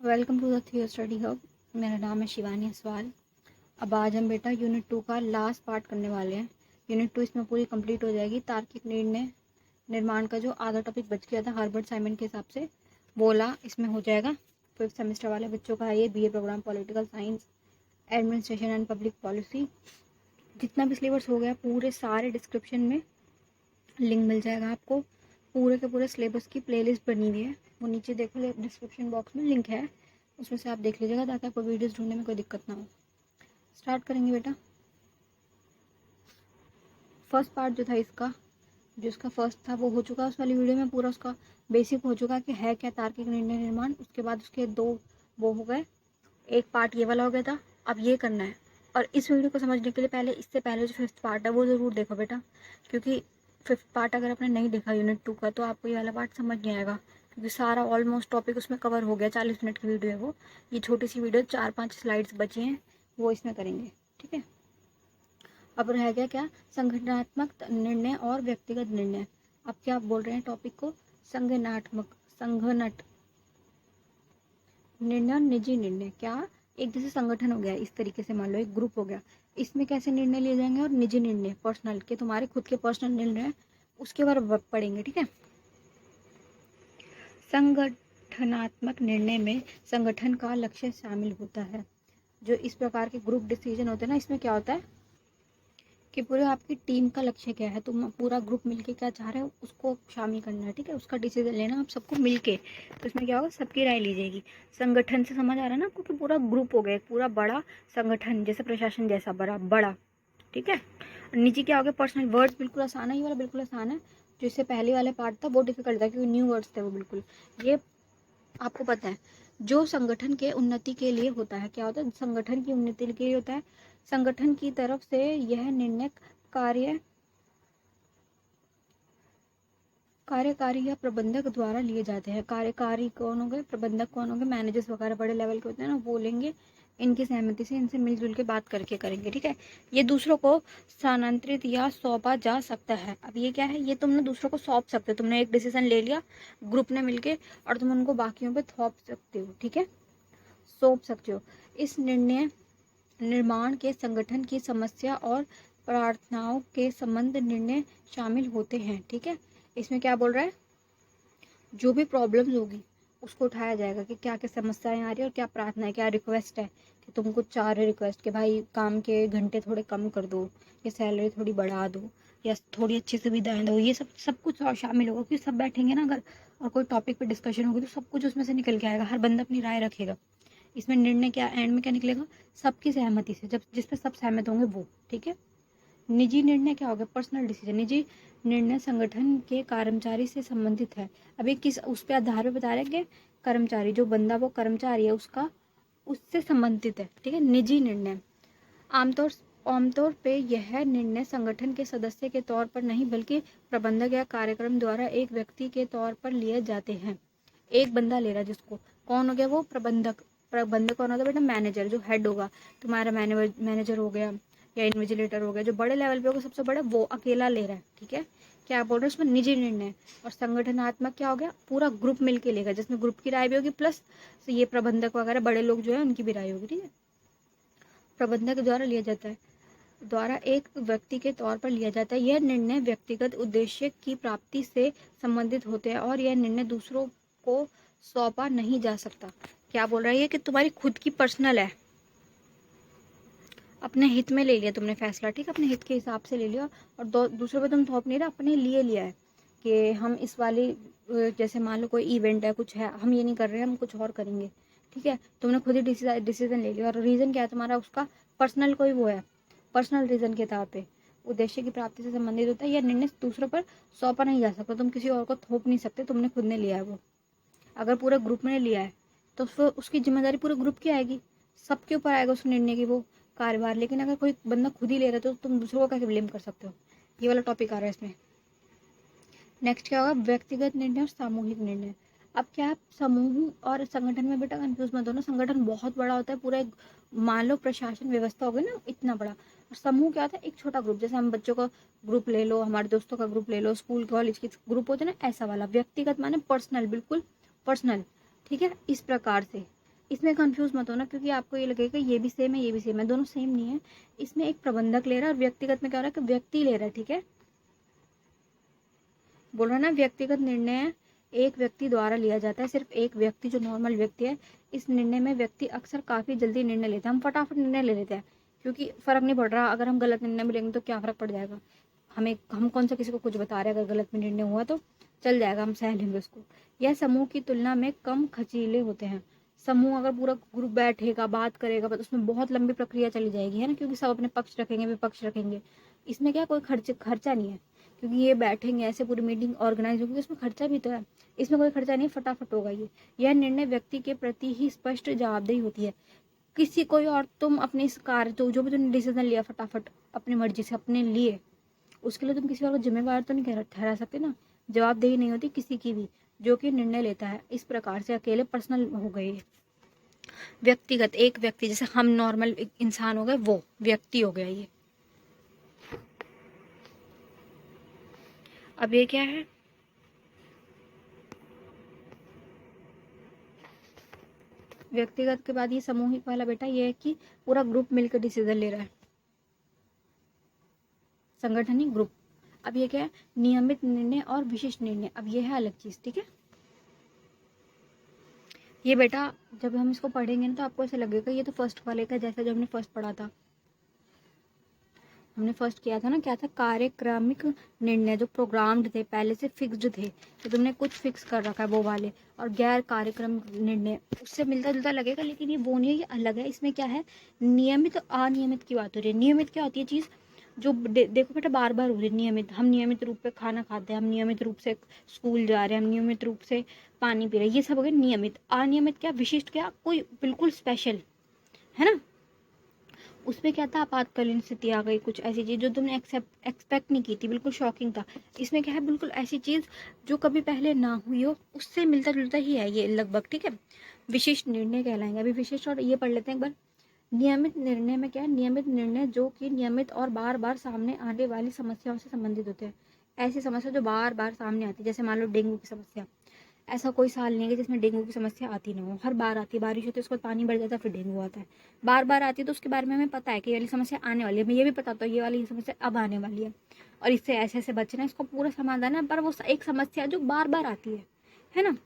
Welcome to the थियो study hub. मेरा नाम है शिवानी असवाल। अब आज हम बेटा यूनिट 2 का लास्ट पार्ट करने वाले हैं। यूनिट 2 इसमें पूरी कंप्लीट हो जाएगी। तार्किक निर्णय निर्माण का जो आधा टॉपिक बच गया था हर्बर्ट साइमन के हिसाब से बोला इसमें हो जाएगा। 5th सेमेस्टर वाले बच्चों का ये BA program political science administration and public policy जितना भी सिलेबस हो गया पूरे सारे डिस्क्रिप्शन में लिंक मिल जाएगा आपको। पूरे के पूरे सिलेबस की प्लेलिस्ट बनी हुई है, वो नीचे देखो डिस्क्रिप्शन बॉक्स में लिंक है, उसमें से आप देख लीजिएगा ताकि आपको वीडियोस ढूंढने में कोई दिक्कत ना हो। स्टार्ट करेंगे बेटा। फर्स्ट पार्ट जो था इसका, जो इसका फर्स्ट था वो हो चुका उस वाली वीडियो में। पूरा उसका बेसिक हो चुका कि है क्या तार्किक निर्णय निर्माण। उसके बाद उसके दो वो हो गए, एक पार्ट ये वाला हो गया था, अब ये करना है। और इस वीडियो को समझने के लिए पहले इससे पहले जो 5th पार्ट है वो ज़रूर देखो बेटा, क्योंकि 5th पार्ट अगर आपने नहीं देखा यूनिट 2 का तो आपको ये वाला पार्ट समझ नहीं आएगा, क्योंकि सारा ऑलमोस्ट टॉपिक उसमें कवर हो गया। 40 मिनट की वीडियो है वो। ये छोटी सी वीडियो 4-5 स्लाइड्स बची हैं, वो इसमें करेंगे, ठीक है। अब रह गया क्या, संगठनात्मक निर्णय और व्यक्तिगत निर्णय। अब क्या आप बोल रहे हैं टॉपिक को, संगठनात्मक संगठन निर्णय और निजी निर्णय। क्या एक जैसे संगठन हो गया, इस तरीके से मान लो एक ग्रुप हो गया, इसमें कैसे निर्णय लिए जाएंगे, और निजी निर्णय पर्सनल के तुम्हारे खुद के पर्सनल निर्णय उसके बारे में पढ़ेंगे, ठीक है। संगठनात्मक निर्णय में संगठन का लक्ष्य शामिल होता है। जो इस प्रकार के ग्रुप डिसीजन होते हैं ना, इसमें क्या होता है कि पूरे आपकी टीम का लक्ष्य क्या है, तुम पूरा ग्रुप मिलके क्या चाह रहे हो उसको शामिल करना है, ठीक है। उसका डिसीजन लेना आप सबको मिलके, तो इसमें क्या होगा, सबकी राय ली जाएगी। संगठन से समझ आ रहा है ना आपको कि पूरा ग्रुप हो गया, एक पूरा बड़ा संगठन, जैसे प्रशासन जैसा बड़ा बड़ा, ठीक है। निजी क्या हो गया, पर्सनल। वर्ड्स बिल्कुल आसान है, ये वाला बिल्कुल आसान है। जो इससे पहले वाले पार्ट था वो डिफिकल्ट था क्योंकि न्यू वर्ड्स थे वो बिल्कुल। ये आपको पता है जो संगठन के उन्नति के लिए होता है, क्या होता है, संगठन की उन्नति के लिए होता है। संगठन की तरफ से यह निर्णय कार्य कार्यकारी या प्रबंधक द्वारा लिए जाते हैं। कार्यकारी कौन हो गए, प्रबंधक कौन हो गए, मैनेजर्स वगैरह बड़े लेवल के होते हैं ना, वो लेंगे। इनकी सहमति से इनसे मिलजुल के बात करके करेंगे, ठीक है। ये दूसरों को स्थानांतरित या सौंपा जा सकता है। अब ये क्या है, ये तुमने दूसरों को सौंप सकते हो। तुमने एक डिसीजन ले लिया ग्रुप ने मिलके, और तुम उनको बाकियों पे थोप सकते हो, ठीक है, सौंप सकते हो। इस निर्णय निर्माण के संगठन की समस्या और प्रार्थनाओं के संबंध निर्णय शामिल होते हैं, ठीक है। इसमें क्या बोल रहा है, जो भी प्रॉब्लम्स होगी उसको उठाया जाएगा कि क्या क्या समस्याएं आ रही है और क्या प्रार्थना है, क्या रिक्वेस्ट है, कि तुम कुछ चाह रहे रिक्वेस्ट कि भाई काम के घंटे थोड़े कम कर दो, या सैलरी थोड़ी बढ़ा दो, या थोड़ी अच्छी सुविधाएं दो। ये सब सब कुछ और शामिल होगा, क्योंकि सब बैठेंगे ना अगर, और कोई टॉपिक पे डिस्कशन होगी तो सब कुछ उसमें से निकल के आएगा। हर बंदा अपनी राय रखेगा। इसमें निर्णय क्या एंड में क्या निकलेगा, सबकी सहमति से, जब जिस पे सब सहमत होंगे वो, ठीक है। निजी निर्णय क्या हो गया, पर्सनल डिसीजन। निजी निर्णय संगठन के कर्मचारी से संबंधित है। अभी किस उस पे आधार पे बता रहे हैं कि कर्मचारी, जो बंदा वो कर्मचारी है उसका, उससे संबंधित है, ठीक है। निजी निर्णय आमतौर आमतौर पे यह निर्णय संगठन के सदस्य के तौर पर नहीं बल्कि प्रबंधक या कार्यक्रम द्वारा एक व्यक्ति के तौर पर लिए जाते हैं। एक बंदा ले रहा है जिसको, कौन हो गया वो, प्रबंधक। प्रबंधक कौन होता है बेटा, मैनेजर, जो हेड होगा तुम्हारा, मैनेजर हो गया या इन्विजिलेटर हो गया, जो बड़े लेवल पे होगा सबसे बड़ा, वो अकेला ले रहा है, ठीक है। क्या बोल रहे हैं, उसमें निजी निर्णय। और संगठनात्मक क्या हो गया, पूरा ग्रुप मिलके लेगा, जिसमें ग्रुप की राय भी होगी, प्लस ये प्रबंधक वगैरह बड़े लोग जो है उनकी भी राय होगी, ठीक है। प्रबंधक द्वारा लिया जाता है, द्वारा एक व्यक्ति के तौर पर लिया जाता है। यह निर्णय व्यक्तिगत उद्देश्य की प्राप्ति से संबंधित होते हैं और यह निर्णय दूसरों को सौंपा नहीं जा सकता। क्या बोल रहा है ये, कि तुम्हारी खुद की पर्सनल है, अपने हित में ले लिया तुमने फैसला, ठीक है, अपने हित के हिसाब से ले लिया, और दूसरों पे तुम थोप नहीं रहे, अपने लिए लिया है कि हम इस वाली जैसे मान लो कोई इवेंट है, कुछ है, हम ये नहीं कर रहे हैं, हम कुछ और करेंगे, ठीक है। तुमने खुद ही डिसीजन ले लिया, और रीज़न क्या है तुम्हारा, उसका पर्सनल कोई वो है, पर्सनल रीज़न के तौर पे उद्देश्य की प्राप्ति से संबंधित होता है। यह निर्णय दूसरों पर सौंपा नहीं जा सकता, तुम किसी और को थोप नहीं सकते, तुमने खुद ने लिया है वो। अगर पूरे ग्रुप ने लिया है तो फिर उसकी जिम्मेदारी पूरे ग्रुप की आएगी, सबके ऊपर आएगा उस निर्णय की वो कार्यभार। लेकिन अगर कोई बंदा खुद ही ले रहा है तो तुम दूसरों को कैसे ब्लेम कर सकते हो। ये वाला टॉपिक आ रहा है इसमें। नेक्स्ट क्या होगा, व्यक्तिगत निर्णय और सामूहिक निर्णय। अब क्या है, समूह और संगठन में बेटा कंफ्यूज मत होना। संगठन बहुत बड़ा होता है, पूरा एक मान लो प्रशासन व्यवस्था हो गई ना, इतना बड़ा। और समूह क्या होता है, एक छोटा ग्रुप, जैसे हम बच्चों का ग्रुप ले लो, हमारे दोस्तों का ग्रुप ले लो, स्कूल कॉलेज के ग्रुप होते हैं ना, ऐसा वाला। व्यक्तिगत माने पर्सनल, बिल्कुल पर्सनल, ठीक है, इस प्रकार से। इसमें कंफ्यूज मत होना, क्योंकि आपको ये लगेगा ये भी सेम है ये भी सेम है, दोनों सेम नहीं है। इसमें एक प्रबंधक ले रहा है और व्यक्तिगत में क्या हो रहा है कि व्यक्ति ले रहा है, ठीक है। बोल रहा है ना, व्यक्तिगत निर्णय एक व्यक्ति द्वारा लिया जाता है, सिर्फ एक व्यक्ति जो नॉर्मल व्यक्ति है। इस निर्णय में व्यक्ति अक्सर काफी जल्दी निर्णय लेता है, हम फटाफट निर्णय ले लेते हैं, क्योंकि फर्क नहीं पड़ रहा। अगर हम गलत निर्णय में लेंगे तो क्या फर्क पड़ जाएगा, हम कौन सा किसी को कुछ बता रहे हैं। अगर गलत में निर्णय हुआ तो चल जाएगा, हम सह लेंगे उसको। यह समूह की तुलना में कम खर्चीले होते हैं। समूह अगर पूरा ग्रुप बैठेगा बात करेगा बट उसमें बहुत लंबी प्रक्रिया चली जाएगी, है ना, क्योंकि सब अपने पक्ष रखेंगे विपक्ष रखेंगे। इसमें क्या कोई खर्चा नहीं है, क्योंकि ये बैठेंगे ऐसे पूरी मीटिंग ऑर्गेनाइज होगी, उसमें खर्चा भी तो है। इसमें कोई खर्चा नहीं, फटाफट होगा ये। यह निर्णय व्यक्ति के प्रति ही स्पष्ट जवाबदेही होती है। किसी कोई और तुम अपने इस कार्य तो जो भी तुमने डिसीजन लिया फटाफट अपनी मर्जी से अपने लिए, उसके लिए तुम किसी और को जिम्मेवार तो नहीं ठहरा सकते ना। जवाबदेही नहीं होती किसी की भी जो कि निर्णय लेता है। इस प्रकार से अकेले पर्सनल हो गए, व्यक्तिगत एक व्यक्ति, जैसे हम नॉर्मल इंसान हो गए वो व्यक्ति हो गया ये। अब ये क्या है, व्यक्तिगत के बाद ये सामूहिक वाला बेटा ये है कि पूरा ग्रुप मिलकर डिसीजन ले रहा है, संगठनिक ग्रुप। अब ये क्या है, नियमित निर्णय और विशिष्ट निर्णय। अब ये है अलग चीज, ठीक है। ये बेटा जब हम इसको पढ़ेंगे ना तो आपको ऐसा लगेगा ये तो फर्स्ट वाले का जैसा जो हमने फर्स्ट पढ़ा था। हमने फर्स्ट किया था ना, क्या था, कार्यक्रमिक निर्णय जो प्रोग्राम्ड थे पहले से फिक्स्ड थे, तो तुमने कुछ फिक्स कर रखा है वो वाले। और गैर कार्यक्रमिक निर्णय उससे मिलता जुलता लगेगा, लेकिन ये वो नहीं है, ये अलग है। इसमें क्या है, नियमित और अनियमित की बात हो रही है। नियमित क्या होती है चीज जो देखो बेटा बार बार हो रही है। नियमित, हम नियमित रूप से खाना खाते हैं, हम नियमित रूप से स्कूल जा रहे हैं, हम नियमित रूप से पानी पी रहे हैं, ये सब हो गए नियमित। अनियमित क्या, विशिष्ट क्या, कोई बिल्कुल स्पेशल, है ना। उसमें क्या था, आपातकालीन स्थिति आ गई, कुछ ऐसी चीज जो तुमने एक्सपेक्ट नहीं की थी, बिल्कुल शॉकिंग था। इसमें क्या है, बिल्कुल ऐसी चीज जो कभी पहले ना हुई हो, उससे मिलता जुलता ही है ये लगभग, ठीक है। विशिष्ट निर्णय कहलाएंगे। अभी विशिष्ट और ये पढ़ लेते हैं एक बार। नियमित निर्णय में क्या है, नियमित निर्णय जो कि नियमित और बार बार सामने आने वाली समस्याओं से संबंधित होते हैं। ऐसी समस्या जो बार बार सामने आती है, जैसे मान लो डेंगू की समस्या। ऐसा कोई साल नहीं है कि जिसमें डेंगू की समस्या आती ना हो, हर बार आती है। बारिश होती है उसके बाद पानी बढ़ जाता है फिर डेंगू आता है, बार बार आती है। तो उसके बारे में हमें पता है कि ये वाली समस्या आने वाली है, हमें ये भी पता होता है ये वाली समस्या अब आने वाली है और इससे ऐसे ऐसे बचना है, इसको पूरा समाधान है। पर वो एक समस्या जो बार बार आती है ना।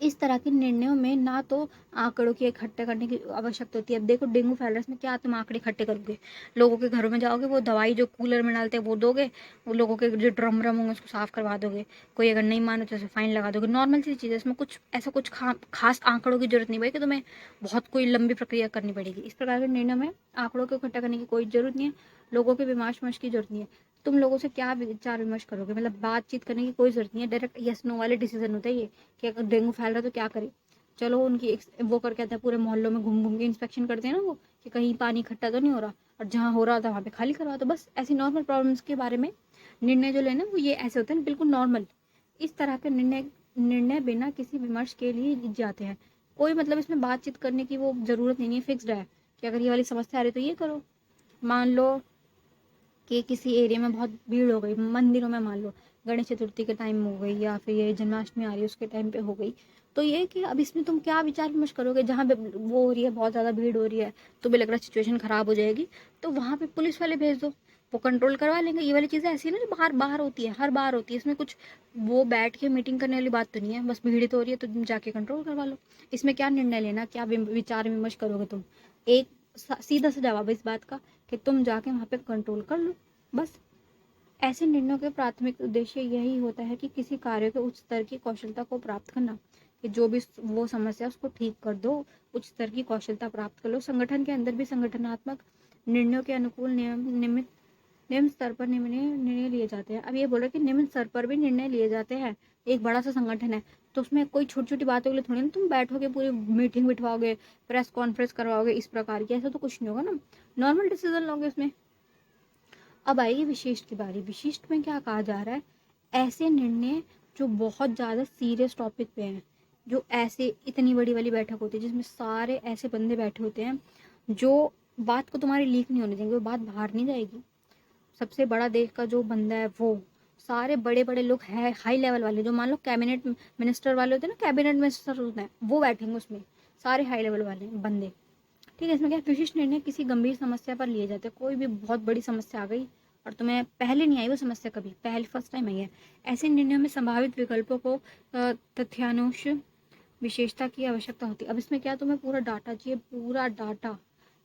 इस तरह के निर्णयों में ना तो आंकड़ों की इकट्ठे करने की आवश्यकता होती है। अब देखो डेंगू फैल रहा है, इसमें क्या तुम आंकड़े इकट्ठे करोगे, लोगों के घरों में जाओगे, वो दवाई जो कूलर में डालते हैं वो दोगे, वो लोगों के जो ड्रम व्रम होंगे उसको साफ करवा दोगे, कोई अगर नहीं मानो तो फाइन लगा दोगे। नॉर्मल सी चीज़ है, इसमें कुछ ऐसा कुछ खास आंकड़ों की जरूरत नहीं पड़ेगी, तुम्हें बहुत कोई लंबी प्रक्रिया करनी पड़ेगी। इस प्रकार के निर्णय में आंकड़ों को इकट्ठा करने की कोई जरूरत नहीं है, लोगों के विमर्श की जरूरत नहीं है। तुम लोगों से क्या विचार विमर्श करोगे, मतलब बातचीत करने की कोई जरूरत नहीं है, डायरेक्ट यस नो वाले डिसीजन होता है ये कि अगर डेंगू फैल रहा है तो क्या करें। चलो उनकी वो कर कहते हैं पूरे मोहल्लों में घूम घूम के इंस्पेक्शन करते हैं ना वो, कि कहीं पानी इकट्ठा तो नहीं हो रहा, और जहाँ हो रहा था वहाँ पे खाली करवा दो। बस ऐसी नॉर्मल प्रॉब्लम्स के बारे में निर्णय जो लेना वो ये ऐसे होते हैं बिल्कुल नॉर्मल। इस तरह के निर्णय बिना किसी विमर्श के लिए जाते हैं। कोई मतलब इसमें बातचीत करने की वो जरूरत नहीं है, फिक्स्ड है कि अगर ये वाली समस्या आ रही तो ये करो। मान लो कि किसी एरिया में बहुत भीड़ हो गई, मंदिरों में मान लो गणेश चतुर्थी के टाइम हो गई या फिर ये जन्माष्टमी आ रही है उसके टाइम पे हो गई, तो ये कि अब इसमें तुम क्या विचार विमर्श करोगे। जहाँ पे वो हो रही है, बहुत ज़्यादा भीड़ हो रही है, तो भी लग रहा है सिचुएशन खराब हो जाएगी, तो वहाँ पे पुलिस वाले भेज दो, वो कंट्रोल करवा लेंगे। ये वाली चीज़ें ऐसी है ना जो बाहर बाहर होती है, हर बार होती है। इसमें कुछ वो बैठ के मीटिंग करने वाली बात तो नहीं है, बस भीड़ तो हो रही है तो तुम जाके कंट्रोल करवा लो। इसमें क्या निर्णय लेना, क्या विचार विमर्श करोगे तुम। एक सीधा सा जवाब है इस बात का कि तुम जाके वहाँ पे कंट्रोल कर लो, बस। ऐसे निर्णयों के प्राथमिक उद्देश्य यही होता है कि किसी कार्य के उच्च स्तर की कौशलता को प्राप्त करना, कि जो भी वो समस्या उसको ठीक कर दो, उच्च स्तर की कौशलता प्राप्त कर लो। संगठन के अंदर भी संगठनात्मक निर्णयों के अनुकूल निम्न स्तर पर निर्णय लिए जाते हैं। अब ये बोल रहे कि निम्न स्तर पर भी निर्णय लिए जाते हैं। एक बड़ा सा संगठन है तो उसमें कोई छोटी छोटी बातों के लिए थोड़ी ना तुम बैठोगे, पूरी मीटिंग बिठवाओगे, प्रेस कॉन्फ्रेंस करवाओगे, इस प्रकार की, ऐसा तो कुछ नहीं होगा ना, नॉर्मल डिसीजन लोगे उसमें। अब आएगी विशिष्ट की बारी। विशिष्ट में क्या कहा जा रहा है, ऐसे निर्णय जो बहुत ज़्यादा सीरियस टॉपिक पे हैं, जो ऐसे इतनी बड़ी वाली बैठक होती है जिसमें सारे ऐसे बंदे बैठे होते हैं जो बात को तुम्हारी लीक नहीं होने देंगे, वो बात बाहर नहीं जाएगी। सबसे बड़ा देश का जो बंदा है वो सारे बड़े बड़े लोग है, हाई लेवल वाले, जो मान लो कैबिनेट मिनिस्टर वाले होते हैं ना, कैबिनेट मिनिस्टर होते हैं, वो बैठेंगे उसमें, सारे हाई लेवल वाले बंदे। ठीक है। इसमें क्या है, विशिष्ट निर्णय किसी गंभीर समस्या पर लिए जाते हैं। कोई भी बहुत बड़ी समस्या आ गई और तुम्हें पहले नहीं आई वो समस्या, कभी पहले फर्स्ट टाइम आई है, ऐसे निर्णयों में संभावित विकल्पों को तथ्यानुष विशेषता की आवश्यकता होती है। अब इसमें क्या, तुम्हें पूरा डाटा चाहिए, पूरा डाटा,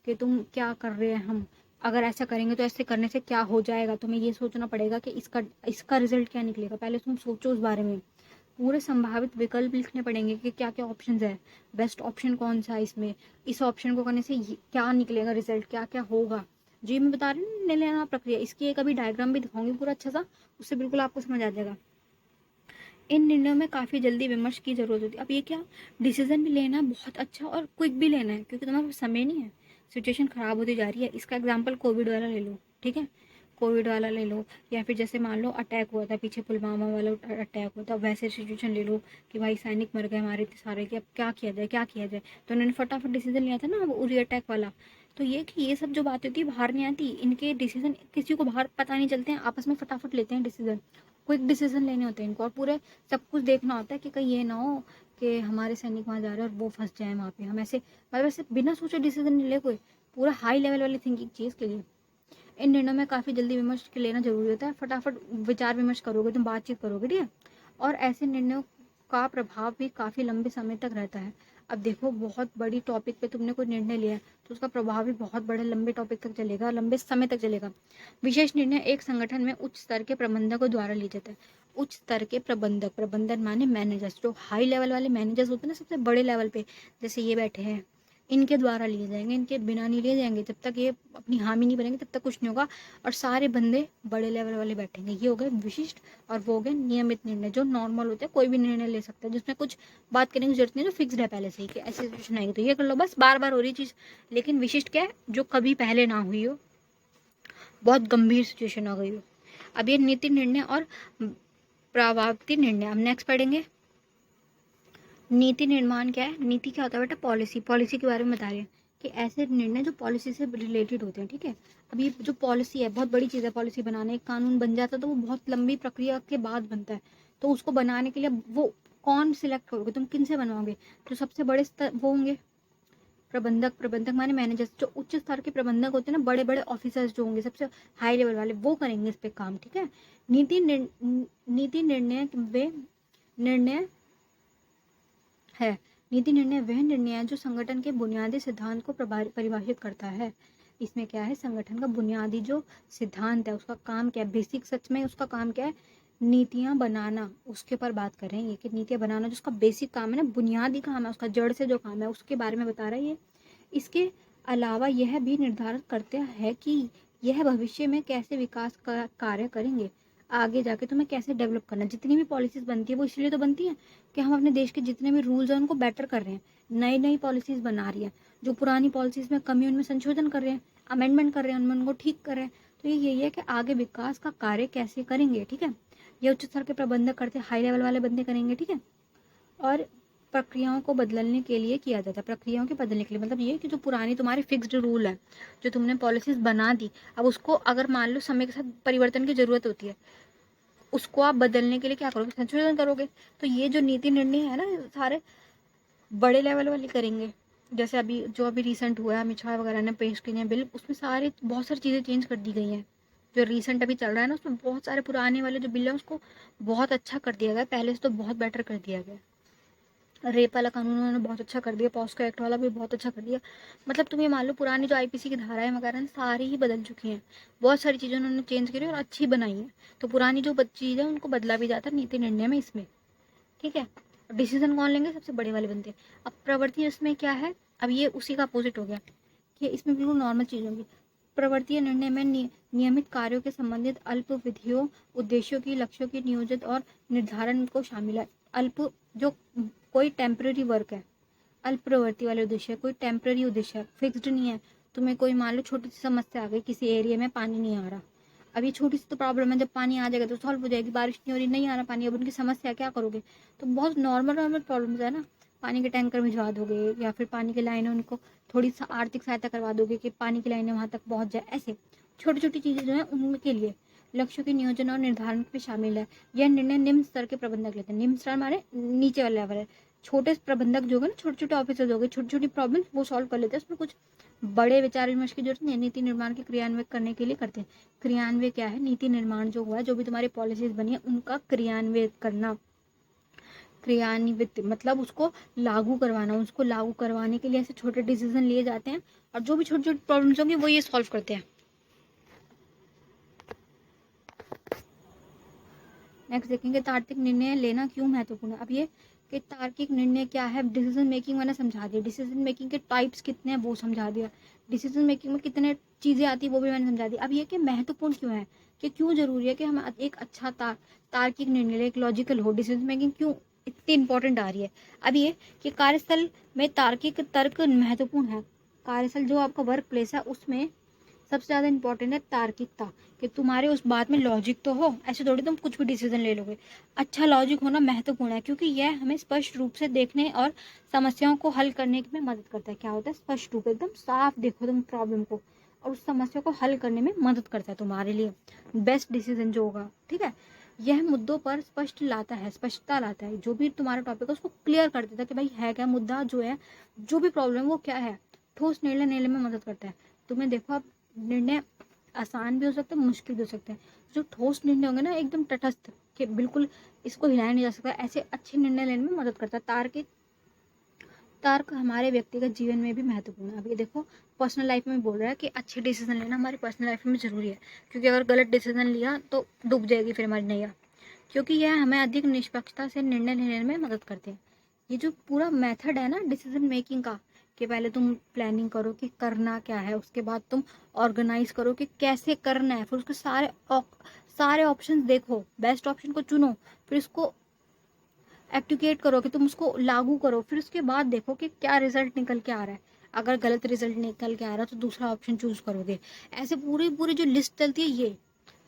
कि तुम क्या कर रहे हैं, हम अगर ऐसा करेंगे तो ऐसे करने से क्या हो जाएगा, तुम्हें ये सोचना पड़ेगा कि इसका इसका रिजल्ट क्या निकलेगा, पहले तुम सोचो उस बारे में। पूरे संभावित विकल्प लिखने पड़ेंगे कि क्या क्या ऑप्शंस है, बेस्ट ऑप्शन कौन सा है इसमें, इस ऑप्शन को करने से क्या निकलेगा रिजल्ट, क्या क्या होगा। जी मैं बता रही हूँ निर्णय लेना प्रक्रिया, इसकी एक अभी डायग्राम भी दिखाऊंगी पूरा अच्छा सा, उससे बिल्कुल आपको समझ आ जाएगा। इन निर्णयों में काफ़ी जल्दी विमर्श की जरूरत होती है। अब ये क्या, डिसीजन भी लेना बहुत अच्छा और क्विक भी लेना है, क्योंकि तुम्हारे पास समय नहीं है, सिचुएशन खराब होती जा रही है। इसका एग्जाम्पल कोविड वाला ले लो, ठीक है, कोविड वाला ले लो, या फिर जैसे मान लो अटैक हुआ था पीछे, पुलवामा वाला अटैक हुआ था, वैसे सिचुएशन ले लो कि भाई सैनिक मर गए हमारे सारे, कि अब क्या किया जाए क्या किया जाए, तो उन्होंने फटाफट डिसीजन लिया था ना, अब उरी अटैक वाला। तो ये कि ये सब जो बातें होती है बाहर नहीं आती, इनके डिसीजन किसी को बाहर पता नहीं चलते हैं, आपस में फटाफट लेते हैं डिसीजन, क्विक डिसीजन लेने होते हैं इनको, और पूरे सब कुछ देखना होता है कि कहीं ये ना हो कि हमारे सैनिक वहाँ जा रहे हैं और वो फंस जाए वहाँ पे, हम ऐसे मतलब ऐसे बिना सोचे डिसीजन नहीं ले कोई, पूरा हाई लेवल वाली थिंकिंग चीज़ के लिए। इन निर्णयों में काफ़ी जल्दी विमर्श के लेना जरूरी होता है, फटाफट विचार विमर्श करोगे, तुम बातचीत करोगे, ठीक है। और ऐसे निर्णयों का प्रभाव भी काफ़ी लंबे समय तक रहता है। अब देखो बहुत बड़ी टॉपिक पे तुमने कोई निर्णय लिया है तो उसका प्रभाव भी बहुत बड़े लंबे टॉपिक तक चलेगा, लंबे समय तक चलेगा। विशेष निर्णय एक संगठन में उच्च स्तर के प्रबंधकों द्वारा लिए जाते हैं। उच्च स्तर के प्रबंधक, प्रबंधन माने मैनेजर्स, जो हाई लेवल वाले मैनेजर्स होते हैं ना, सबसे बड़े लेवल पे, जैसे ये बैठे हैं, इनके द्वारा लिए जाएंगे, इनके बिना नहीं लिए जाएंगे, जब तक ये अपनी हामी नहीं भरेंगे तब तक कुछ नहीं होगा। और सारे बंदे बड़े लेवल वाले बैठेंगे। ये हो गए विशिष्ट, और वो हो गए नियमित निर्णय, जो नॉर्मल होते हैं, कोई भी निर्णय ले सकता है, जिसमें कुछ बात करने की जरूरत नहीं है, जो फिक्स्ड है पहले से ही कि ऐसी सिचुएशन आएगी तो ये कर लो, बस बार बार हो रही चीज़। लेकिन विशिष्ट क्या है, जो कभी पहले ना हुई हो, बहुत गंभीर सिचुएशन आ गई हो। अब ये नीति निर्णय और प्रभावी निर्णय हम नेक्स्ट पढ़ेंगे। नीति निर्माण क्या है, नीति क्या होता है बेटा, पॉलिसी, पॉलिसी के बारे में बता रहे हैं कि ऐसे निर्णय जो पॉलिसी से रिलेटेड होते हैं, ठीक है। अब ये जो पॉलिसी है बहुत बड़ी चीज़ है, पॉलिसी बनाने, एक कानून बन जाता है तो वो बहुत लंबी प्रक्रिया के बाद बनता है, तो उसको बनाने के लिए वो कौन सिलेक्ट करोगे, तुम किन से बनवाओगे, जो सबसे बड़े स्तर वो होंगे प्रबंधक, प्रबंधक माने मैनेजर्स, जो उच्च स्तर के प्रबंधक होते हैं ना, बड़े बड़े ऑफिसर्स जो होंगे सबसे हाई लेवल वाले, वो करेंगे इस पे काम, ठीक है। नीति निर्णय वे निर्णय है, नीति निर्णय वह निर्णय है जो संगठन के बुनियादी सिद्धांत को परिभाषित करता है। इसमें क्या है, संगठन का बुनियादी जो सिद्धांत है उसका काम क्या है, बेसिक सच में उसका काम क्या है, नीतियां बनाना, उसके ऊपर बात कर रहे हैं ये कि नीतियां बनाना जो उसका बेसिक काम है ना, बुनियादी काम है, उसका जड़ से जो काम है उसके बारे में बता रहा है ये। इसके अलावा यह भी निर्धारित करता है कि यह भविष्य में कैसे विकास का कार्य करेंगे, आगे जाके तुम्हें कैसे डेवलप करना है। जितनी भी पॉलिसीज बनती है वो इसलिए तो बनती है कि हम अपने देश के जितने भी रूल्स हैं उनको बेटर कर रहे हैं, नई नई पॉलिसीज बना रही है, जो पुरानी पॉलिसीज में कमी उनमें संशोधन कर रहे हैं, अमेंडमेंट कर रहे हैं, उनमें उनको ठीक कर रहे हैं। तो ये यही है कि आगे विकास का कार्य कैसे करेंगे, ठीक है। ये उच्च स्तर के प्रबंधक करते हैं, हाई लेवल वाले बंदे करेंगे, ठीक है। और प्रक्रियाओं को बदलने के लिए किया जाता है, प्रक्रियाओं के बदलने के लिए मतलब ये कि जो पुरानी तुम्हारी फिक्स्ड रूल है, जो तुमने पॉलिसीज बना दी, अब उसको अगर मान लो समय के साथ परिवर्तन की जरूरत होती है, उसको आप बदलने के लिए क्या करोगे, संशोधन करोगे। तो ये जो नीति निर्णय है ना, सारे बड़े लेवल वाले करेंगे। जैसे अभी जो अभी रिसेंट हुआ है, अमित शाह वगैरह ने पेश किए हैं बिल, उसमें सारे बहुत सारी चीज़ें चेंज कर दी गई हैं। जो रिसेंट अभी चल रहा है ना, उसमें बहुत सारे पुराने वाले जो बिल है उसको बहुत अच्छा कर दिया गया, पहले से तो बहुत बेटर कर दिया गया। रेप वाला कानून उन्होंने बहुत अच्छा कर दिया, पॉस्को एक्ट वाला भी बहुत अच्छा कर दिया। मतलब तुम ये मान लो पुरानी जो आईपीसी की धाराएं वगैरह सारी ही बदल चुकी हैं, बहुत सारी चीज़ें उन्होंने चेंज करी और अच्छी बनाई है। तो पुरानी जो चीज़ है उनको बदला भी जाता है नीति निर्णय में इसमें, ठीक है। डिसीजन कौन लेंगे, सबसे बड़े वाले बनते हैं। अब प्रवृत्ति इसमें क्या है, अब ये उसी का अपोजिट हो गया कि इसमें बिल्कुल नॉर्मल चीज़ होगी। प्रवृत्तीय निर्णय में नियमित कार्यों के संबंधित अल्प विधियों, उद्देश्यों की, लक्ष्यों की नियोजित और निर्धारण को शामिल है। अल्प जो कोई टेम्पररी वर्क है, अल्प प्रवृत्ति वाले उद्देश्य है, कोई टेम्पररी उद्देश्य है, फिक्स्ड नहीं है। तुम्हें कोई मान लो छोटी सी समस्या आ गई, किसी एरिया में पानी नहीं आ रहा, अब ये छोटी सी तो प्रॉब्लम है, जब पानी आ जाएगा तो सॉल्व हो जाएगी, बारिश नहीं हो रही, नहीं आ रहा पानी, अब उनकी समस्या क्या करोगे। तो बहुत नॉर्मल नॉर्मल प्रॉब्लम्स है ना, पानी के टैंकर भिजवा दोगे, या फिर पानी की लाइनें उनको थोड़ी सा आर्थिक सहायता करवा दोगे कि पानी की लाइनें वहाँ तक पहुँच जाए, ऐसे छोटी छोटी चीज़ें जो है उनके लिए। लक्ष्यों के नियोजन और निर्धारण में शामिल है। यह निर्णय निम्न स्तर के प्रबंधक लेते हैं। निम्न स्तर हमारे नीचे वाला लेवल है। छोटे प्रबंधक जो है ना, छोटे छोटे ऑफिसर्स हो गए, छोटी छोटी प्रॉब्लम वो सॉल्व कर लेते हैं, उसमें कुछ बड़े विचार विमर्श की जरूरत नहीं है। नीति निर्माण के क्रियान्वित करने के लिए करते हैं। क्रियान्वय क्या है? नीति निर्माण जो हुआ है, जो भी तुम्हारी पॉलिसीज बनी है उनका क्रियान्वित करना। क्रियान्वित मतलब उसको लागू करवाना। उसको लागू करवाने के लिए ऐसे छोटे डिसीजन लिए जाते हैं और जो भी छोटी छोटी प्रॉब्लम्स होंगी वो ये सॉल्व करते हैं। नेक्स्ट देखेंगे तार्किक निर्णय लेना क्यों महत्वपूर्ण है। अब ये कि तार्किक निर्णय क्या है, डिसीजन मेकिंग मैंने समझा दिया। डिसीजन मेकिंग के टाइप्स कितने हैं वो समझा दिया। डिसीजन मेकिंग में कितने चीजें आती है वो भी मैंने समझा दी। अब ये कि महत्वपूर्ण क्यों है, कि क्यों जरूरी है कि हम एक अच्छा तार्किक निर्णय ले, एक लॉजिकल हो। डिसीजन मेकिंग क्यों इतनी इंपॉर्टेंट आ रही है। अब ये कि कार्यस्थल में तार्किक तर्क महत्वपूर्ण है। कार्यस्थल जो आपका वर्क प्लेस है उसमें सबसे ज्यादा इंपॉर्टेंट है तार्किकता, कि तुम्हारे उस बात में लॉजिक तो हो। ऐसे थोड़ी तुम कुछ भी डिसीजन ले लोगे। अच्छा लॉजिक होना महत्वपूर्ण है, क्योंकि यह हमें स्पष्ट रूप से देखने और समस्याओं को हल करने में मदद करता है। क्या होता है? स्पष्ट रूप, एकदम साफ देखो तुम प्रॉब्लम को और उस समस्या को हल करने में मदद करता है तुम्हारे लिए। बेस्ट डिसीजन जो होगा, ठीक है, यह मुद्दों पर स्पष्टता लाता है। जो भी तुम्हारा टॉपिक है उसको क्लियर कर देता है कि भाई है क्या मुद्दा, जो है जो भी प्रॉब्लम वो क्या है। ठोस निर्णय लेने में मदद करता है तुम्हें। देखो अब निर्णय आसान भी हो सकते हैं, मुश्किल भी हो सकते हैं। जो ठोस निर्णय होंगे ना, एकदम तटस्थ, कि बिल्कुल इसको हिलाया नहीं जा सकता, ऐसे अच्छे निर्णय लेने में मदद करता है। तर्क हमारे व्यक्तिगत जीवन में भी महत्वपूर्ण है। अब ये देखो पर्सनल लाइफ में बोल रहा है कि अच्छे डिसीजन लेना हमारी पर्सनल लाइफ में जरूरी है, क्योंकि अगर गलत डिसीजन लिया तो डूब जाएगी फिर हमारी नैया। क्योंकि यह हमें अधिक निष्पक्षता से निर्णय लेने में मदद करते हैं। ये जो पूरा मेथड है ना डिसीजन मेकिंग का, कि पहले तुम प्लानिंग करो कि करना क्या है, उसके बाद तुम ऑर्गेनाइज करो कि कैसे करना है, फिर उसके सारे ऑप्शंस देखो, बेस्ट ऑप्शन को चुनो, फिर इसको एक्टिवेट करो कि तुम उसको लागू करो, फिर उसके बाद देखो कि क्या रिजल्ट निकल के आ रहा है। अगर गलत रिजल्ट निकल के आ रहा है तो दूसरा ऑप्शन चूज करोगे। ऐसे पूरी पूरी जो लिस्ट चलती है ये,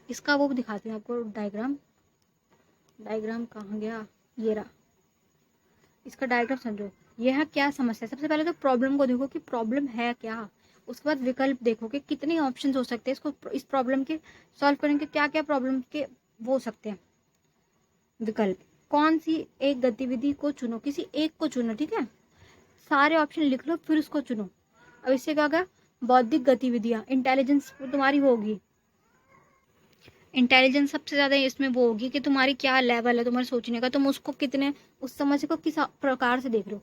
इसका वो दिखाती हूँ आपको डायग्राम। डायग्राम कहाँ गया? ये रहा। इसका डायग्राम समझो। यह क्या समस्या है? सबसे पहले तो प्रॉब्लम को देखो कि प्रॉब्लम है क्या। उसके बाद विकल्प देखो कि कितने ऑप्शंस हो सकते हैं इसको, इस प्रॉब्लम के सॉल्व करने के क्या क्या प्रॉब्लम के वो हो सकते हैं विकल्प। कौन सी एक गतिविधि को चुनो, किसी एक को चुनो, ठीक है, सारे ऑप्शन लिख लो फिर उसको चुनो। अब इससे क्या होगा? बौद्धिक गतिविधियां, इंटेलिजेंस तुम्हारी होगी। इंटेलिजेंस सबसे ज्यादा इसमें वो होगी कि तुम्हारी क्या लेवल है तुम्हारे सोचने का, तुम उसको कितने उस समस्या को किस प्रकार से देख रहे हो।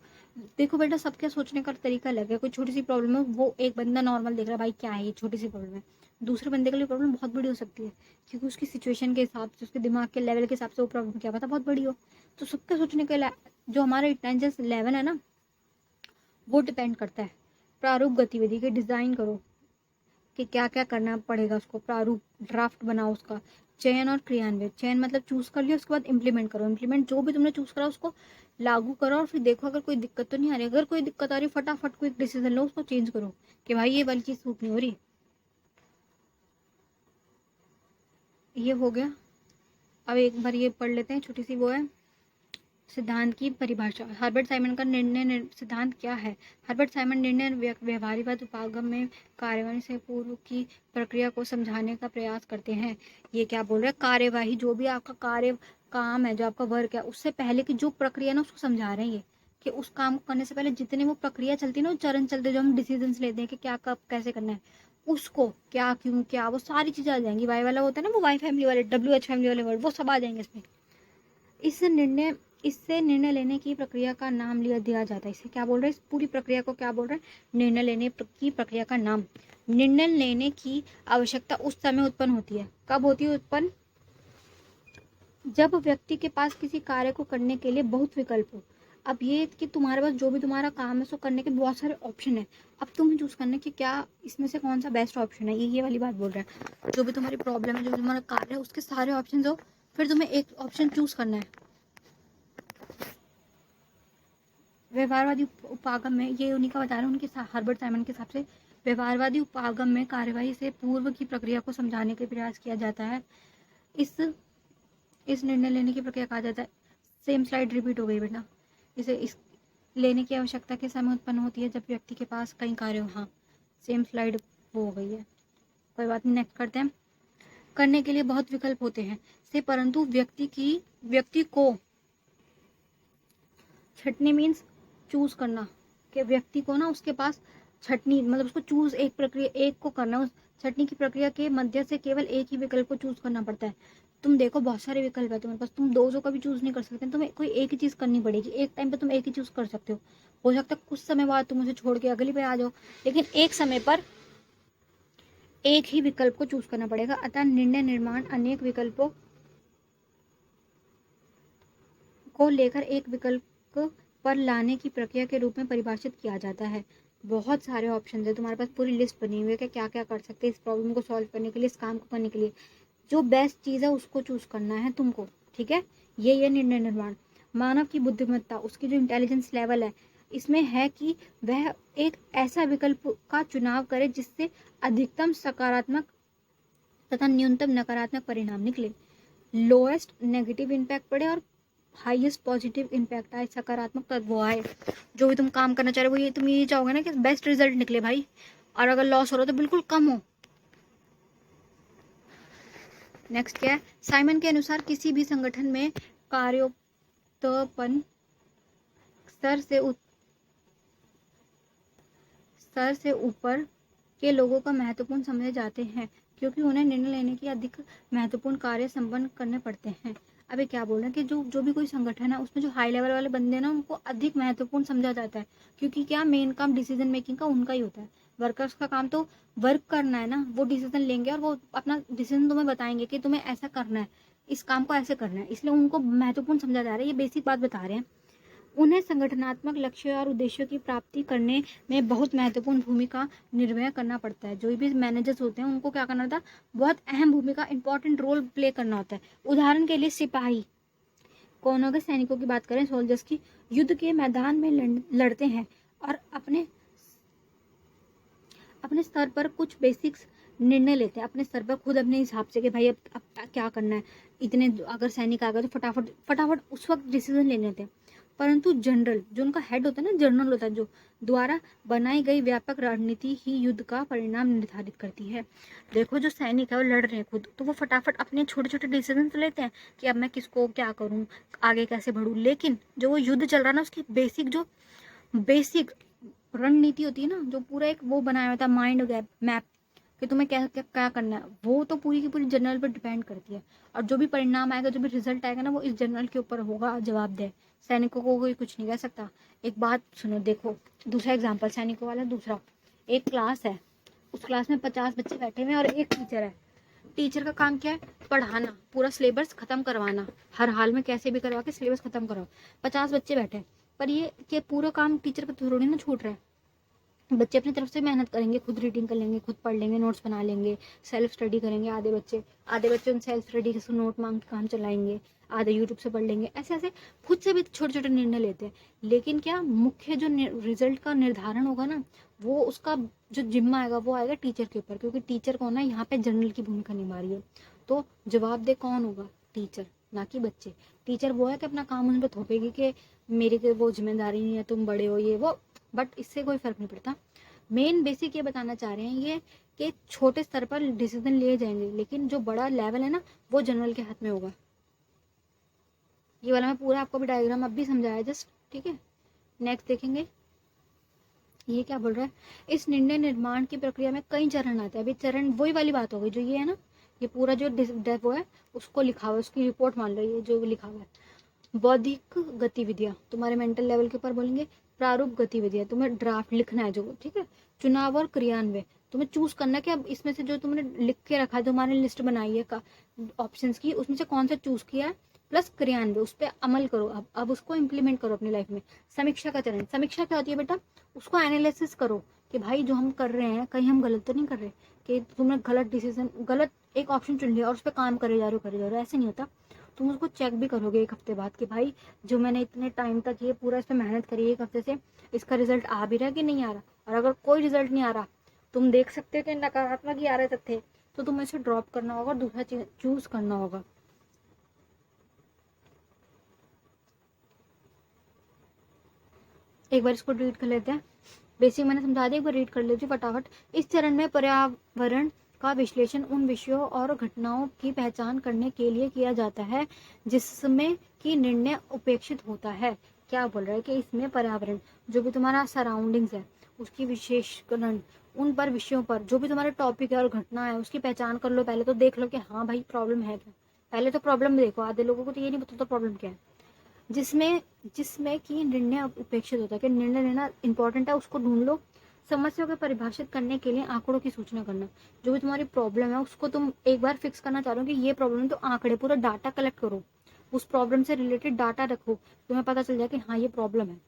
देखो बेटा, सबके सोचने का तरीका अलग है। कोई छोटी सी प्रॉब्लम है, वो एक बंदा नॉर्मल देख रहा है, भाई क्या है ये छोटी सी प्रॉब्लम है। दूसरे बंदे के लिए प्रॉब्लम बहुत बड़ी हो सकती है, क्योंकि उसकी सिचुएशन के हिसाब से, उसके दिमाग के लेवल के हिसाब से वो प्रॉब्लम क्या पता बहुत बड़ी हो। तो सबके सोचने के जो हमारा इंटेलिजेंस लेवल है ना, वो डिपेंड करता है। प्रारूप गतिविधि के डिजाइन करो कि क्या क्या करना पड़ेगा, उसको प्रारूप ड्राफ्ट बनाओ उसका। चयन और क्रियान्वयन। चयन मतलब चूज कर लिया, उसके बाद इम्प्लीमेंट करो। इम्प्लीमेंट जो भी तुमने चूज करा उसको लागू करो और फिर देखो अगर कोई दिक्कत तो नहीं आ रही। अगर कोई दिक्कत आ रही फटाफट कोई डिसीजन लो, उसको चेंज करो कि भाई ये वाली चीज सूट नहीं हो रही। ये हो गया। अब एक बार ये पढ़ लेते हैं, छोटी सी वो है सिद्धांत की परिभाषा। हर्बर्ट साइमन का सिद्धांत क्या है? हर्बर्ट साइमन निर्णय व्यवहारिकवाद उपागम में कार्यवाही से पूर्व की प्रक्रिया को समझाने का प्रयास करते हैं। ये क्या बोल रहे हैं? कार्यवाही, जो भी आपका कार्य काम है, जो आपका वर्क है, उससे पहले की जो प्रक्रिया ना उसको समझा रहे हैं ये, कि उस काम को करने से पहले जितने वो प्रक्रिया चलती है ना, वो चरण चलते जो हम डिसीजन लेते हैं कि क्या कब कैसे करना है, उसको क्या क्यों क्या, वो सारी चीजें आ जाएंगी। वाई वाला होता है ना, वो वाई फैमिली वाले, WH फैमिली वाले वर्ड, वो सब आ जाएंगे इसमें। इस निर्णय इससे निर्णय लेने की प्रक्रिया का नाम दिया जाता है। इसे क्या बोल रहे हैं? इस पूरी प्रक्रिया को क्या बोल रहे हैं? निर्णय लेने की प्रक्रिया का नाम। निर्णय लेने की आवश्यकता उस समय उत्पन्न होती है। कब होती है उत्पन्न? जब व्यक्ति के पास किसी कार्य को करने के लिए बहुत विकल्प हो। अब ये कि तुम्हारे पास जो भी तुम्हारा काम है उसको करने के बहुत सारे ऑप्शन है। अब तुम्हें चूज करना है कि क्या इसमें से कौन सा बेस्ट ऑप्शन है। ये वाली बात बोल रहा है। जो भी तुम्हारी प्रॉब्लम है, जो भी तुम्हारा कार्य है, उसके सारे ऑप्शन हो, फिर तुम्हें एक ऑप्शन चूज करना है। व्यवहारवादी उपागम में, ये उन्हीं का बता रहे हैं, उनके हर्बर्ट साइमन के हिसाब से व्यवहारवादी उपागम में कार्यवाही से पूर्व की प्रक्रिया को समझाने के प्रयास किया जाता है। इस निर्णय लेने की प्रक्रिया कहा जाता है। सेम स्लाइड रिपीट हो गई बेटा। इस लेने की आवश्यकता के समय उत्पन्न होती है जब व्यक्ति के पास कई कार्य हो। हाँ, सेम स्लाइड वो हो गई है, कोई बात नहीं, नेक्स्ट करते हैं। करने के लिए बहुत विकल्प होते हैं से, परंतु व्यक्ति को छटनी मीन्स चूज करना, कि व्यक्ति को ना उसके पास छटनी मतलब उसको चूज एक प्रक्रिया एक को करना, उस छटनी की प्रक्रिया के मध्य से केवल एक ही विकल्प को चूज करना पड़ता है। तुम देखो बहुत सारे विकल्प है तुम्हारे पास, तुम 200 का भी चूज नहीं कर सकते, तुम्हें कोई एक ही चीज करनी पड़ेगी। एक टाइम पे तुम एक ही चूज कर सकते हो सकता है कुछ समय बाद तुम उसे छोड़ के अगली पे आ जाओ, लेकिन एक समय पर एक ही विकल्प को चूज करना पड़ेगा। अतः निर्णय निर्माण अनेक विकल्पों को लेकर एक विकल्प पर लाने की प्रक्रिया के रूप में परिभाषित किया जाता है। बहुत सारे ऑप्शन है तुम्हारे पास, पूरी लिस्ट बनी हुई है कि क्या क्या कर सकते हैं इस प्रॉब्लम को सॉल्व करने के लिए, इस काम को करने के लिए। जो बेस्ट चीज है उसको चूज करना है तुमको, ठीक है। ये निर्णय निर्माण। मानव की बुद्धिमत्ता, उसकी जो इंटेलिजेंस लेवल है, इसमें है कि वह एक ऐसा विकल्प का चुनाव करे जिससे अधिकतम सकारात्मक तथा न्यूनतम नकारात्मक परिणाम निकले, लोएस्ट नेगेटिव इम्पैक्ट पड़े और हाईएस्ट पॉजिटिव इम्पैक्ट आए, सकारात्मक तत्व वो आए। जो भी तुम काम करना चाह रहे हो वो ये तुम ये चाहोगे ना कि बेस्ट रिजल्ट निकले भाई, और अगर लॉस हो रहा है तो बिल्कुल कम हो। नेक्स्ट क्या है, साइमन के अनुसार किसी भी संगठन में कार्योत्पन्न स्तर से ऊपर के लोगों का महत्वपूर्ण समझे जाते हैं, क्योंकि उन्हें निर्णय लेने की अधिक महत्वपूर्ण कार्य संपन्न करने पड़ते हैं। अभी क्या बोल रहे हैं कि जो भी कोई संगठन है उसमें जो हाई लेवल वाले बंदे हैं ना उनको अधिक महत्वपूर्ण समझा जाता है, क्योंकि क्या मेन काम डिसीजन मेकिंग का उनका ही होता है। वर्कर्स का काम तो वर्क करना है ना, वो डिसीजन लेंगे और वो अपना डिसीजन तुम्हें बताएंगे कि तुम्हें ऐसा करना है, इस काम को ऐसे करना है, इसलिए उनको महत्वपूर्ण समझा जा रहा है। ये बेसिक बात बता रहे हैं। उन्हें संगठनात्मक लक्ष्य और उद्देश्यों की प्राप्ति करने में बहुत महत्वपूर्ण भूमिका निर्वह करना पड़ता है। जो भी मैनेजर्स होते हैं उनको क्या करना होता है, बहुत अहम भूमिका, इंपॉर्टेंट रोल प्ले करना होता है। उदाहरण के लिए सिपाही कौन होगा, सैनिकों की बात करें, सोल्जर्स की, युद्ध के मैदान में लड़ते हैं और अपने स्तर पर कुछ बेसिक्स निर्णय लेते हैं, अपने स्तर पर खुद अपने हिसाब से कि भाई अब क्या करना है। इतने अगर सैनिक आ गए तो फटाफट उस वक्त डिसीजन ले लेते हैं। परंतु जनरल जो उनका हेड होता है ना, जनरल होता है जो, द्वारा बनाई गई व्यापक रणनीति ही युद्ध का परिणाम निर्धारित करती है। देखो जो सैनिक है वो लड़ रहे हैं खुद, तो वो फटाफट अपने छोटे छोटे डिसीजन तो लेते हैं कि अब मैं किसको क्या करूं, आगे कैसे बढ़ूं, लेकिन जो वो युद्ध चल रहा है ना उसकी बेसिक रणनीति होती है ना, जो पूरा एक वो बनाया हुआ था माइंड मैप कि तुम्हें क्या क्या क्या करना है, वो तो पूरी की पूरी जनरल पर डिपेंड करती है। और जो भी परिणाम आएगा, जो भी रिजल्ट आएगा ना, वो इस जनरल के ऊपर होगा जवाबदेह। सैनिकों को कोई कुछ नहीं कह सकता। एक बात सुनो, देखो दूसरा एग्जाम्पल सैनिकों वाला दूसरा। एक क्लास है, उस क्लास में 50 बच्चे बैठे हुए हैं और एक टीचर है। टीचर का काम क्या है, पढ़ाना, पूरा सिलेबस खत्म करवाना, हर हाल में कैसे भी करवा के सिलेबस खत्म कराओ। 50 बच्चे बैठे हैं, पर ये पूरा काम टीचर पर थोड़ी ना छूट रहा है। बच्चे अपनी तरफ से मेहनत करेंगे, खुद रीडिंग कर लेंगे, खुद पढ़ लेंगे, नोट्स बना लेंगे, सेल्फ स्टडी करेंगे। आधे बच्चे उन सेल्फ स्टडी से नोट मांग के काम चलाएंगे, आधे यूट्यूब से पढ़ लेंगे। ऐसे ऐसे खुद से भी छोटे छोटे निर्णय लेते हैं। लेकिन क्या मुख्य जो रिजल्ट का निर्धारण होगा ना, वो उसका जो जिम्मा आएगा वो आएगा टीचर के ऊपर, क्योंकि टीचर कौन है यहाँ पे, जनरल की भूमिका निभा रही है। तो जवाबदेह कौन होगा, टीचर, ना कि बच्चे। टीचर वो है कि अपना काम उन पर थोपेगी कि मेरी कोई वो जिम्मेदारी नहीं है, तुम बड़े हो, ये वो, बट इससे कोई फर्क नहीं पड़ता। मेन बेसिक ये बताना चाह रहे हैं ये कि छोटे स्तर पर डिसीजन लिए जाएंगे, लेकिन जो बड़ा लेवल है ना वो जनरल के हाथ में होगा। ये वाला मैं पूरा आपको भी डायग्राम अब भी समझाया जस्ट, ठीक है। नेक्स्ट देखेंगे, ये क्या बोल रहा है, इस निर्णय निर्माण की प्रक्रिया में कई चरण आते हैं। अभी चरण वही वाली बात हो गई जो ये है ना, ये पूरा जो वो है उसको लिखा हुआ है, उसकी रिपोर्ट मान लो, ये जो लिखा हुआ है। बौद्धिक गतिविधियां तुम्हारे मेंटल लेवल के ऊपर बोलेंगे, प्रारूप गतिविधियां तुम्हें ड्राफ्ट लिखना है जो, ठीक है। चुनाव और क्रियान्वय तुम्हें चूज करना है कि अब इसमें से जो तुमने लिख के रखा है, तुम्हारी लिस्ट बनाई है का ऑप्शंस की, उसमें से कौन सा चूज किया है, प्लस क्रियान्वय, उस पर अमल करो, अब उसको इम्प्लीमेंट करो अपनी लाइफ में। समीक्षा का चरण, समीक्षा क्या होती है बेटा, उसको एनालिसिस करो कि भाई जो हम कर रहे हैं कहीं हम गलत तो नहीं कर रहे, कि तुमने गलत एक ऑप्शन चुन लिया और उस पर काम करे जा रहे हो, ऐसे नहीं होता। तुम उसको चेक भी करोगे एक हफ्ते बाद कि भाई जो मैंने इतने टाइम तक ये पूरा इस पर मेहनत करी, एक हफ्ते से इसका रिजल्ट आ भी रहा है कि नहीं आ रहा। और अगर कोई रिजल्ट नहीं आ रहा, तुम देख सकते हो कि नकारात्मक ही आ रहे तथ्य, तो तुम्हें इसे ड्रॉप करना होगा और दूसरा चीज चूज करना होगा। एक बार इसको रीड कर लेते हैं, बेसिक मैंने समझा दिया, एक बार रीड कर लेती हूँ फटाफट। इस चरण में पर्यावरण का विश्लेषण उन विषयों और घटनाओं की पहचान करने के लिए किया जाता है जिसमें कि निर्णय उपेक्षित होता है। क्या बोल रहा है कि इसमें पर्यावरण, जो भी तुम्हारा सराउंडिंग्स है, उसकी विशेषकरण, उन पर विषयों पर जो भी तुम्हारा टॉपिक है और घटना है उसकी पहचान कर लो। पहले तो देख लो कि हाँ भाई प्रॉब्लम है क्या, पहले तो प्रॉब्लम देखो। आधे लोगों को तो ये नहीं पता प्रॉब्लम क्या है। जिसमें जिसमें कि निर्णय उपेक्षित होता है, कि निर्णय लेना इंपॉर्टेंट है, उसको ढूंढ लो। समस्या को परिभाषित करने के लिए आंकड़ों की सूचना करना, जो भी तुम्हारी प्रॉब्लम है उसको तुम एक बार फिक्स करना चाह रहे हो कि ये प्रॉब्लम है, तो आंकड़े पूरा डाटा कलेक्ट करो, उस प्रॉब्लम से रिलेटेड डाटा रखो, तुम्हें पता चल जाए कि हाँ ये प्रॉब्लम है।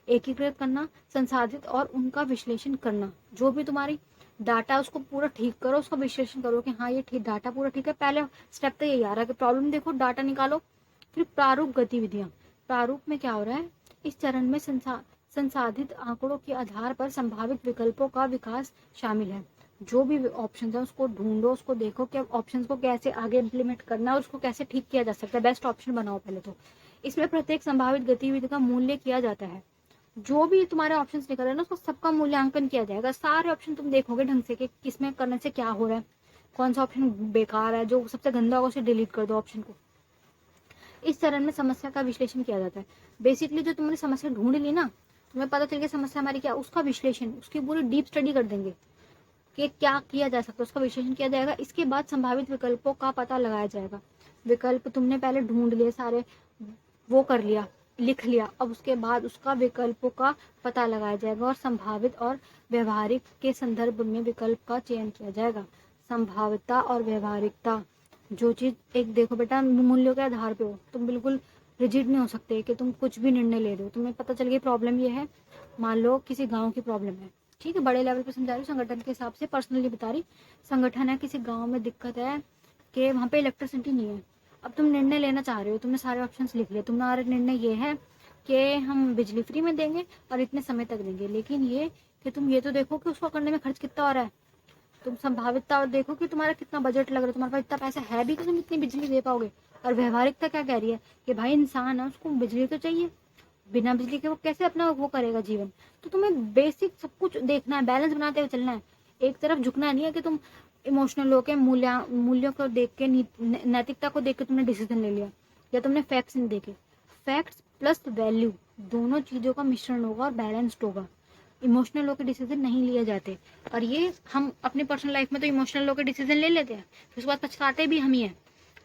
एकीकृत करना, संसाधित और उनका विश्लेषण करना, जो भी तुम्हारी डाटा है उसको पूरा ठीक करो, उसका विश्लेषण करो कि हाँ ये ठीक डाटा पूरा ठीक है। पहले स्टेप तो यही आ रहा है कि प्रॉब्लम देखो, डाटा निकालो। फिर प्रारूप गतिविधियां, प्रारूप में क्या हो रहा है, इस चरण में संसाधित आंकड़ों के आधार पर संभावित विकल्पों का विकास शामिल है। जो भी ऑप्शन है उसको ढूंढो, उसको देखो कि ऑप्शन को कैसे आगे इम्प्लीमेंट करना है और उसको कैसे ठीक किया जा सकता है। बेस्ट ऑप्शन बनाओ पहले तो। इसमें प्रत्येक संभावित गतिविधि का मूल्य किया जाता है। जो भी तुम्हारे ऑप्शंस निकल रहे हैं ना उसको सबका मूल्यांकन किया जाएगा। सारे ऑप्शन तुम देखोगे ढंग से कि किसमें करने से क्या हो रहा है, कौन सा ऑप्शन बेकार है, जो सबसे गंदा होगा उसे डिलीट कर दो ऑप्शन को। इस चरण में समस्या का विश्लेषण किया जाता है। बेसिकली जो तुमने समस्या ढूंढ ली ना, तुम्हें पता चल गया समस्या हमारी क्या, उसका विश्लेषण, उसकी पूरी डीप स्टडी कर देंगे कि क्या किया जा सकता है, उसका विश्लेषण किया जाएगा। इसके बाद संभावित विकल्पों का पता लगाया जाएगा। विकल्प तुमने पहले ढूंढ लिए सारे, वो कर लिया, लिख लिया, अब उसके बाद उसका विकल्पों का पता लगाया जाएगा और संभावित और व्यवहारिक के संदर्भ में विकल्प का चयन किया जाएगा। संभाव्यता और व्यवहारिकता, जो चीज एक देखो बेटा, मूल्यों के आधार पे हो, तुम बिल्कुल रिजिड नहीं हो सकते कि तुम कुछ भी निर्णय ले रहे हो। तुम्हें पता चल गई प्रॉब्लम ये है, मान लो किसी गांव की प्रॉब्लम है, ठीक है, बड़े लेवल पे समझा रही हूँ, संगठन के हिसाब से पर्सनली बता रही। संगठन है, किसी गांव में दिक्कत है कि वहाँ पे इलेक्ट्रिसिटी नहीं है। अब तुम निर्णय लेना चाह रहे हो, तुमने सारे ऑप्शंस लिख लिए, तुम्हारा निर्णय ये है कि हम बिजली फ्री में देंगे और इतने समय तक देंगे, लेकिन ये कि तुम ये तो देखो कि उसको करने में खर्च कितना हो रहा है। तुम संभावितता देखो कि तुम्हारा कितना बजट लग रहा है, तुम्हारे पास इतना पैसा है भी कि तुम इतनी बिजली दे पाओगे। और व्यवहारिकता क्या कह रही है कि भाई इंसान है, उसको बिजली तो चाहिए, बिना बिजली के वो कैसे अपना वो करेगा जीवन। तो तुम्हें बेसिक सब कुछ देखना है, बैलेंस बनाते हुए चलना है। एक तरफ झुकना नहीं है कि तुम इमोशनल होकर मूल्यों को देख के, नैतिकता को देख के तुमने डिसीजन ले लिया, या तुमने फैक्ट्स नहीं देखे। फैक्ट्स प्लस वैल्यू दोनों चीजों का मिश्रण होगा और बैलेंस्ड होगा। इमोशनल होकर डिसीजन नहीं लिए जाते, और ये हम अपनी पर्सनल लाइफ में तो इमोशनल होकर डिसीजन ले लेते हैं, फिर उसके बाद पछताते भी हम ही हैं।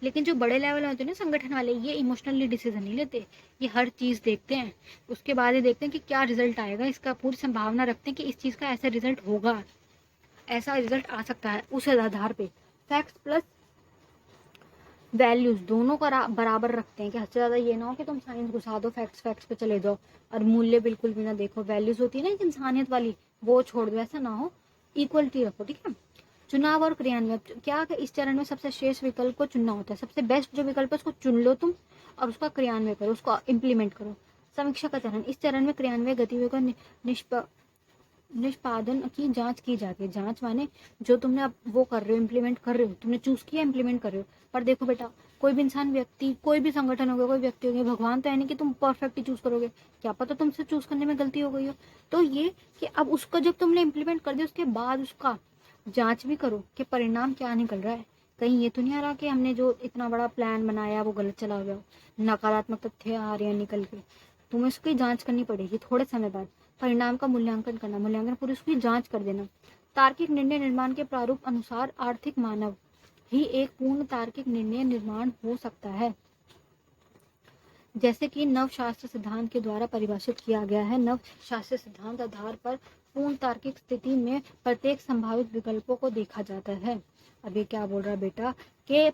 लेकिन जो बड़े लेवल में होते हैं ना संगठन वाले, ये इमोशनली डिसीजन नहीं लेते, ये हर चीज देखते हैं, उसके बाद ही देखते हैं कि क्या रिजल्ट आएगा, इसका पूरी संभावना रखते हैं कि इस चीज का ऐसा रिजल्ट होगा, ऐसा रिजल्ट आ सकता है, उस आधार पे फैक्ट्स प्लस वैल्यूज दोनों को बराबर रखते हैं कि हद से ज्यादा ये ना हो कि तुम साइंस घुसा दो, फैक्ट्स फैक्ट्स पे चले जाओ और मूल्य बिल्कुल भी ना देखो। वैल्यूज होती है ना एक इंसानियत वाली, वो छोड़ दो, ऐसा ना हो, इक्वलिटी रखो, ठीक है। चुनाव और क्रियान्वयन, क्या कि इस चरण में सबसे श्रेष्ठ विकल्प को चुनना होता है, सबसे बेस्ट जो विकल्प है उसको चुन लो तुम और उसका क्रियान्वयन करो, उसको इम्प्लीमेंट करो। समीक्षा का चरण, इस चरण में क्रियान्वयन गतिविधियों का निष्पादन की जांच की जाती है। जांच माने जो तुमने अब वो कर रहे हो, इम्प्लीमेंट कर रहे हो, तुमने चूज किया, इम्प्लीमेंट कर रहे हो। पर देखो बेटा, कोई भी इंसान, व्यक्ति, कोई भी संगठन होगा, कोई व्यक्ति होगा, भगवान तो है नहीं कि तुम परफेक्ट ही चूज करोगे, क्या पता तुमसे चूज करने में गलती हो गई हो। तो ये कि अब उसको जब तुमने इम्प्लीमेंट कर दिया, उसके बाद उसका जांच भी करो कि परिणाम क्या निकल रहा है। कहीं ये तो नहीं आ रहा कि हमने जो इतना बड़ा प्लान बनाया वो गलत चला गया, नकारात्मक तथ्य आ रहे हैं निकल के। तुम्हें उसकी जांच करनी पड़ेगी थोड़े समय बाद। परिणाम का मूल्यांकन करना, मूल्यांकन पूरी उसकी जांच कर देना। तार्किक निर्णय निर्माण के प्रारूप अनुसार आर्थिक मानव ही एक पूर्ण तार्किक निर्णय निर्माण हो सकता है, जैसे कि नवशास्त्र सिद्धांत के द्वारा परिभाषित किया गया है। नवशास्त्र सिद्धांत आधार पर पूर्ण तार्किक स्थिति में प्रत्येक संभावित विकल्पों को देखा जाता है। अब ये क्या बोल रहा है बेटा कि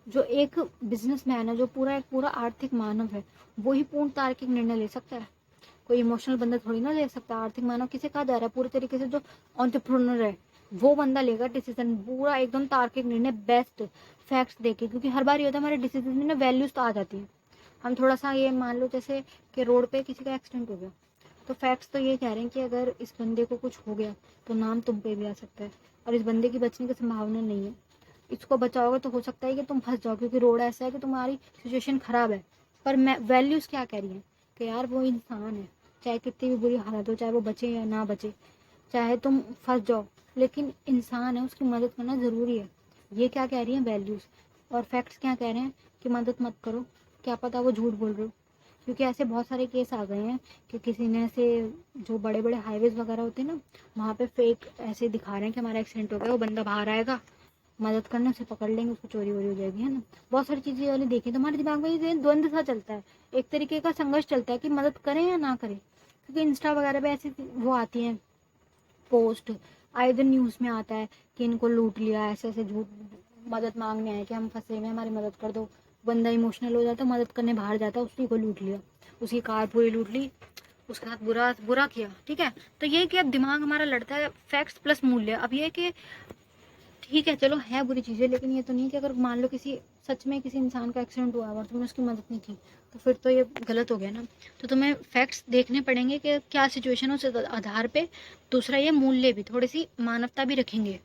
जो एक बिजनेसमैन है, जो एक पूरा आर्थिक मानव है, वो ही पूर्ण तार्किक निर्णय ले सकता है। कोई इमोशनल बंदा थोड़ी ना ले सकता। आर्थिक मानव किसे कहा जा रहा है, पूरे तरीके से जो एंटरप्रेन्योर है वो बंदा लेगा डिसीजन, पूरा एकदम तार्किक निर्णय, बेस्ट फैक्ट्स देके। क्योंकि हर बार ये होता है हमारे डिसीजन में ना वैल्यूज तो आ जाती है। हम थोड़ा सा ये मान लो जैसे कि रोड पे किसी का एक्सीडेंट हो गया, तो फैक्ट्स तो ये कह रहे हैं कि अगर इस बंदे को कुछ हो गया तो नाम तुम पे भी आ सकता है, और इस बंदे की बचने की संभावना नहीं है। इसको बचाओगे तो हो सकता है कि तुम फंस जाओ, क्योंकि रोड ऐसा है कि तुम्हारी सिचुएशन खराब है। पर मैं वैल्यूज क्या कह रही है कि यार वो इंसान है, चाहे कितनी भी बुरी हालत हो, चाहे वो बचे या ना बचे, चाहे तुम फंस जाओ, लेकिन इंसान है, उसकी मदद करना ज़रूरी है। ये क्या कह रही हैं वैल्यूज़, और फैक्ट्स क्या कह रहे हैं कि मदद मत करो। क्या पता वो झूठ बोल रहे हो, क्योंकि ऐसे बहुत सारे केस आ गए हैं कि किसी ने ऐसे, जो बड़े बड़े हाईवेज वगैरह होते हैं ना, वहाँ पे फेक ऐसे दिखा रहे हैं कि हमारा एक्सीडेंट हो गया, वो बंदा बाहर आएगा, मदद करने, उसे पकड़ लेंगे, उसको चोरी वोरी हो जाएगी, है ना। बहुत सारी चीज़ें वाली देखी, तो हमारे दिमाग में ये द्वंद्व सा चलता है, एक तरीके का संघर्ष चलता है कि मदद करें या ना करें। क्योंकि इंस्टा वगैरह पे ऐसी वो आती हैं पोस्ट, आए दिन न्यूज़ में आता है कि इनको लूट लिया, ऐसे ऐसे झूठ मदद मांगने आए कि हम फंसे हुए हैं, हमारी मदद कर दो। बंदा इमोशनल हो जाता है, मदद करने बाहर जाता है, उसी को लूट लिया, उसकी कार पूरी लूट ली, उसके साथ बुरा बुरा किया, ठीक है। तो ये कि अब दिमाग हमारा लड़ता है फैक्ट्स प्लस मूल्य। अब ये कि ठीक है चलो है बुरी चीज़ें, लेकिन ये तो नहीं कि अगर मान लो किसी सच में किसी इंसान का एक्सीडेंट हुआ और तुमने उसकी मदद नहीं की, तो फिर तो ये गलत हो गया ना। तो तुम्हें फैक्ट्स देखने पड़ेंगे कि क्या सिचुएशन है, उस आधार पे। दूसरा ये मूल्य भी, थोड़ी सी मानवता भी रखेंगे।